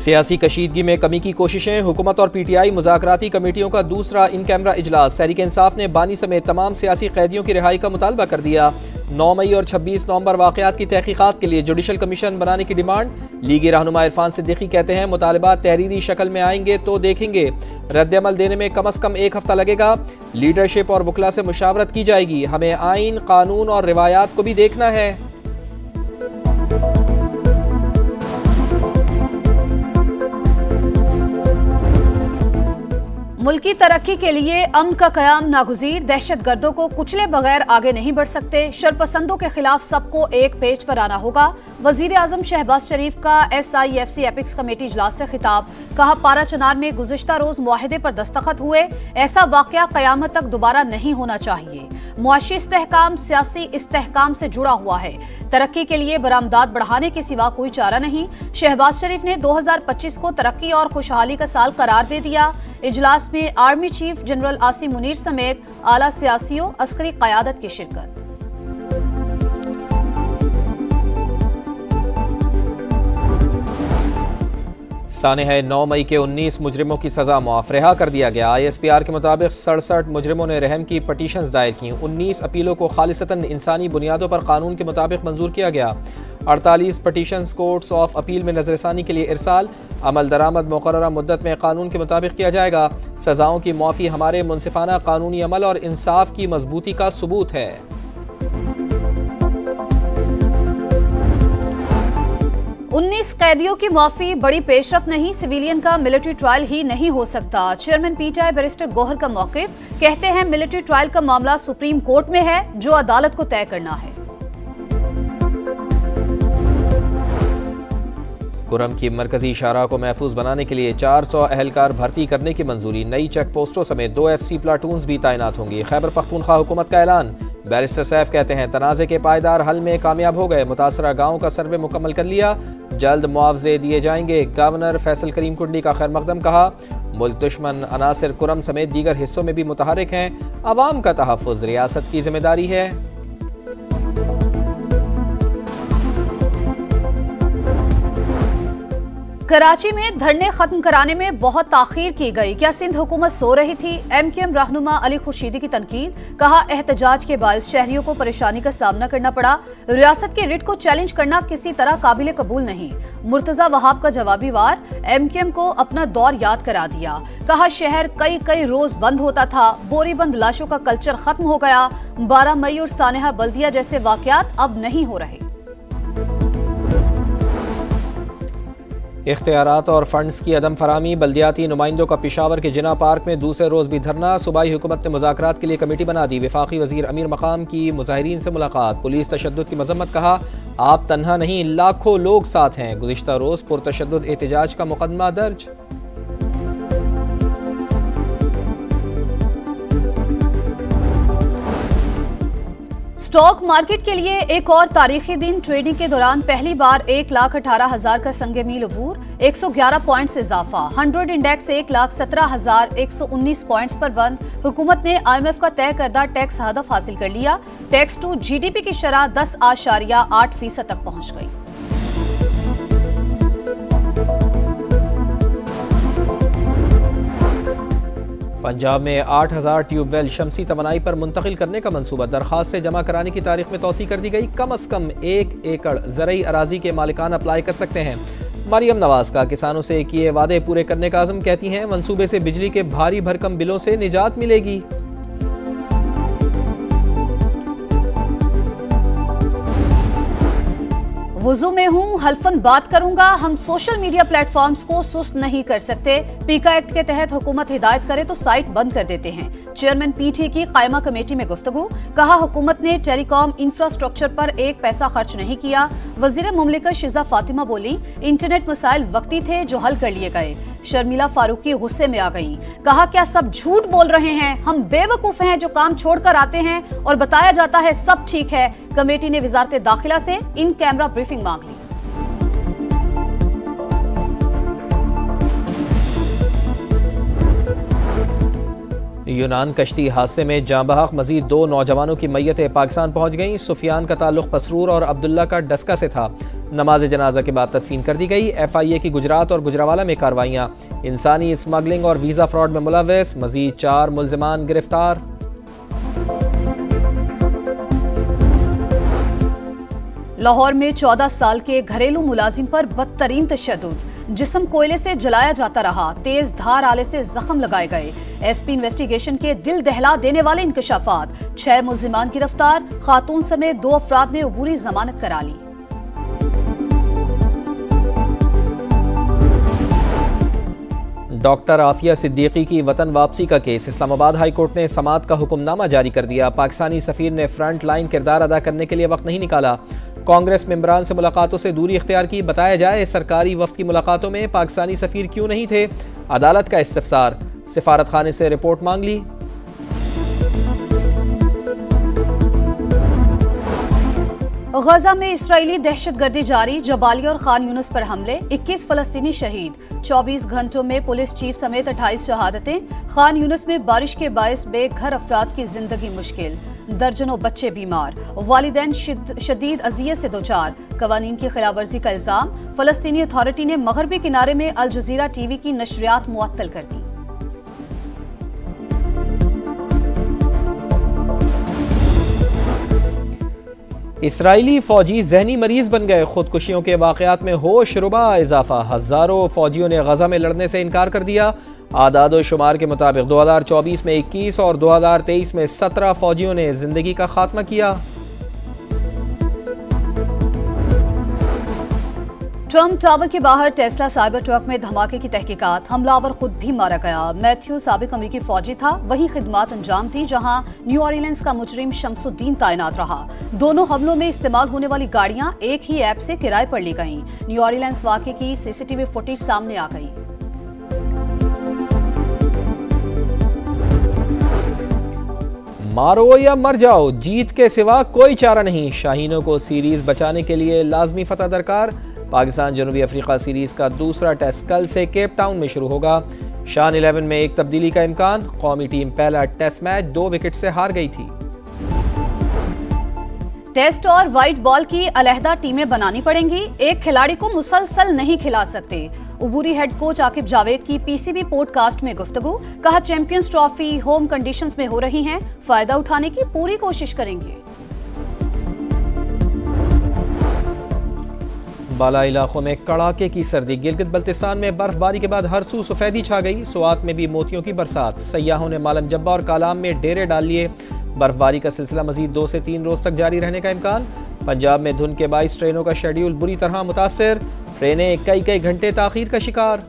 सियासी कशीदगी में कमी की कोशिशें, हुकूमत और PTI मुज़ाकराती कमेटियों का दूसरा इन कैमरा इजलास। तहरीक इंसाफ ने बानी समेत तमाम सियासी कैदियों की रिहाई का मुतालबा कर दिया। 9 मई और 26 नवंबर वाक़यात की तहकीकात के लिए जुडिशल कमीशन बनाने की डिमांड। लीगी रहनुमा इरफान सिद्दीकी कहते हैं मुतालबात तहरीरी शक्ल में आएंगे तो देखेंगे, रद्दअमल देने में कम अज़ कम 1 हफ्ता लगेगा। लीडरशिप और वकला से मुशावरत की जाएगी। हमें आइन, कानून और रिवायात को भी देखना है। मुल्की तरक्की के लिए अमन का क़याम नागुज़ीर, दहशत गर्दों को कुचले बगैर आगे नहीं बढ़ सकते। शरपसंदों के खिलाफ सबको एक पेज पर आना होगा। वजीर आजम शहबाज शरीफ का SIFC एपिक्स कमेटी इजलास से खिताब। कहा, पारा चनार में गुज़िश्ता रोज मुआहिदे पर दस्तखत हुए, ऐसा वाक़या क़यामत तक दोबारा नहीं होना चाहिए। मुआशी इस्तेहकाम सियासी इस्तेहकाम से जुड़ा हुआ है। तरक्की के लिए बरामदात बढ़ाने के सिवा कोई चारा नहीं। शहबाज शरीफ ने 2025 को तरक्की और खुशहाली का साल करार दे दिया। इजलास में army chief general Asim Munir समेत आला सियासियों, अस्करी क़यादत की शिरकत। सानह 9 मई के 19 मुजरिमों की सजा मुआफ रिहा कर दिया गया। ISPR के मुताबिक 67 मुजरिमों ने रहम की पटिशंस दायर की। 19 अपीलों को खालिसतन इंसानी बुनियादों पर कानून के मुताबिक मंजूर किया गया। 48 पटिशंस कोर्ट्स ऑफ अपील में नजरसानी के लिए इरसाल। अमल दरामद मुकर्ररा मुद्दत में कानून के मुताबिक किया जाएगा। सजाओं की मुआफ़ी हमारे मुनसिफाना कानूनी अमल और इंसाफ की मजबूती का सबूत है। 19 कैदियों की मुआफी बड़ी पेशरफ नहीं, सिविलियन का मिलिट्री ट्रायल ही नहीं हो सकता। चेयरमैन PTI बैरिस्टर गौहर का मौक़िफ़, कहते हैं मिलिट्री ट्रायल का मामला सुप्रीम कोर्ट में है, जो अदालत को तय करना है। कुरम की मरकजी शाहराह को महफूज बनाने के लिए 400 अहलकार भर्ती करने की मंजूरी। नई चेक पोस्टों समेत 2 FC प्लाटून्स भी तैनात होंगी। खैबर पख्तूनख्वा हुकूमत का ऐलान। बैरिस्टर सैफ कहते हैं तनाज़े के पायदार हल में कामयाब हो गए। मुतासरा गाँव का सर्वे मुकम्मल कर लिया, जल्द मुआवजे दिए जाएंगे। गवर्नर फैसल करीम कुंडी का खैर मकदम। कहा, मुल्क दुश्मन अनासिर कुरम समेत दीगर हिस्सों में भी मुतहरिक हैं। अवाम का तहफ़्फ़ुज़ रियासत की जिम्मेदारी है। कराची में धरने खत्म कराने में बहुत ताखीर की गई। क्या सिंध हुकूमत सो रही थी? MQM रहनुमा अली खुर्शीदी की तनकीद। कहा, एहतजाज के बायस शहरियों को परेशानी का सामना करना पड़ा। रियासत के रिट को चैलेंज करना किसी तरह काबिल कबूल नहीं। मुर्तजा वहाब का जवाबी वार। MQM को अपना दौर याद करा दिया। कहा, शहर कई रोज बंद होता था। बोरीबंद लाशों का कल्चर खत्म हो गया। 12 मई और सानेहा बल्दिया जैसे वाकयात अब नहीं हो रहे। इख्तियारात और फंड्स की अदम फरामी। बल्दियाती नुमाइंदों का पेशावर के जिना पार्क में दूसरे रोज भी धरना। सूबाई हुकूमत ने मुज़ाकरात के लिए कमेटी बना दी। वफाकी वजीर अमीर मकाम की मुजाहिरीन से मुलाकात। पुलिस तशद्दुद की मजम्मत। कहा, आप तन्हा नहीं, लाखों लोग साथ हैं। गुज़िश्ता रोज पुरतशद्दुद एहतजाज का मुकदमा दर्ज। स्टॉक मार्केट के लिए एक और तारीखी दिन। ट्रेडिंग के दौरान पहली बार 1,18,000 का संगे मील अबूर। 111 पॉइंट से इजाफा। 100 इंडेक्स 1,17,119 पॉइंट्स पर बंद। हुकूमत ने IMF का तय करदा टैक्स हदफ हासिल कर लिया। टैक्स टू GDP की शरह 10.8% तक पहुंच गई। पंजाब में 8,000 ट्यूबवेल शमसी तवानाई पर मुंतकिल करने का मंसूबा। दरखास्त से जमा कराने की तारीख में तौसी कर दी गई। कम अज कम 1 एकड़ ज़रई अराजी के मालिकान अप्लाई कर सकते हैं। मरियम नवाज का किसानों से किए वादे पूरे करने का अज़म। कहती हैं मंसूबे से बिजली के भारी भरकम बिलों से निजात मिलेगी। वुजू में हूँ, हल्फन बात करूंगा। हम सोशल मीडिया प्लेटफॉर्म्स को सुस्त नहीं कर सकते। पीका एक्ट के तहत हुकूमत हिदायत करे तो साइट बंद कर देते हैं। चेयरमैन PTA की कायमा कमेटी में गुफ्तगू। कहा, हुकूमत ने टेलीकॉम इंफ्रास्ट्रक्चर पर 1 पैसा खर्च नहीं किया। वजीर मुमलिकत शिजा फातिमा बोली, इंटरनेट मसाइल वक्ती थे जो हल कर लिए गए। शर्मिला फारूकी गुस्से में आ गईं। कहा, क्या सब झूठ बोल रहे हैं? हम बेवकूफ हैं जो काम छोड़कर आते हैं और बताया जाता है सब ठीक है। कमेटी ने वजारत दाखिला से इन कैमरा ब्रीफिंग मांग ली। यूनान कश्ती हादसे में जाँ बहक मजीद 2 नौजवानों की मैयतें पाकिस्तान पहुँच गईं। सुफियान का ताल्लुक पसरूर और अब्दुल्ला का डस्का से था। नमाज जनाजा के बाद तदफीन कर दी गई। FIA की गुजरात और गुजरावाला में कार्रवाइयाँ। इंसानी स्मगलिंग और वीज़ा फ्रॉड में मुलव्वस मजीद 4 मुल्जिमान गिरफ्तार। लाहौर में 14 साल के घरेलू मुलाजिम पर बदतरीन तशद्दुद, जिस्म कोयले से जलाया जाता रहा, तेज धार आले से जख्म लगाए गए। SP इन्वेस्टिगेशन के दिल दहला देने वाले इंकशाफात। 6 मुल्जिमान गिरफ्तार, खातून समेत 2 अफराद ने अबूरी जमानत करा ली। डॉक्टर आफिया सिद्दीकी की वतन वापसी का केस। इस्लामाबाद हाई कोर्ट ने समाअत का हुक्मनामा जारी कर दिया। पाकिस्तानी सफीर ने फ्रंट लाइन किरदार अदा करने के लिए वक्त नहीं निकाला। कांग्रेस मेंबरान से मुलाकातों से दूरी इख्तियार की। बताया जाए सरकारी वफ्द की मुलाकातों में पाकिस्तानी सफीर क्यों नहीं थे। अदालत का इस्तिफसार। सिफारत खाने से रिपोर्ट मांग ली। गजा में इस्राएली दहशतगर्दी जारी। जबालिया और खान यूनुस पर हमले, 21 फलस्तीनी शहीद। 24 घंटों में पुलिस चीफ समेत 28 शहादतें। खान यूनुस में बारिश के बायस बेघर अफराद की जिंदगी मुश्किल। दर्जनों बच्चे बीमार। वालिदैन शदीद अजियत से दोचार। कवानीन की खिलाफवर्जी का इल्जाम। फलस्तीनी अथॉरिटी ने मगरबी किनारे में अल जजीरा TV की नशरियात मुअत्तल कर दी। इसराइली फौजी जहनी मरीज बन गए। खुदकुशियों के वाकयात में होश रुबा इजाफा। हजारों फौजियों ने गजा में लड़ने से इनकार कर दिया। आदादो शुमार के मुताबिक 2024 में 21 और 2023 में 17 फौजियों ने जिंदगी का खात्मा किया। ट्रम्प टावर के बाहर टेस्ला साइबर ट्रक में धमाके की तहकीकात। हमलावर खुद भी मारा गया। मैथ्यू साबिक अमरीकी फौजी था, वही खिदमात अंजाम दी जहां न्यू ऑरलियंस का मुजरिम शमसुद्दीन तैनात रहा। दोनों हमलों में इस्तेमाल होने वाली गाड़ियां एक ही ऐप से किराए पर ली गईं। न्यू ऑरलियंस वाकये की CCTV फुटेज सामने आ गई। मारो या मर जाओ, जीत के सिवा कोई चारा नहीं। शाहीनों को सीरीज बचाने के लिए लाजमी फतह दरकार। पाकिस्तान जनूबी अफ्रीका सीरीज का दूसरा टेस्ट कल से केप टाउन में शुरू होगा। शान 11 में एक तब्दीली का इम्कान। कौमी टीम पहला टेस्ट मैच 2 विकेट से हार गई थी। टेस्ट और व्हाइट बॉल की अलहदा टीमें बनानी पड़ेंगी। एक खिलाड़ी को मुसलसल नहीं खिला सकते। उबूरी हेड कोच आकिब जावेद की PCB पॉडकास्ट में गुफ्तगू। कहा चैंपियंस ट्रॉफी होम कंडीशंस में हो रही हैं, फायदा उठाने की पूरी कोशिश करेंगे। बाला इलाकों में कड़ाके की सर्दी। गिलगित बल्तिस्तान में बर्फबारी के बाद हर सू सफेदी छा गई। स्वात में भी मोतियों की बरसात। सयाहों ने मालम जब्बा और कालाम में डेरे डाल लिए। बर्फबारी का सिलसिला मजीद 2 से 3 रोज तक जारी रहने का इम्कान। पंजाब में धुंध के 22 ट्रेनों का शेड्यूल बुरी तरह मुतासर। ट्रेनें कई घंटे ताखीर का शिकार।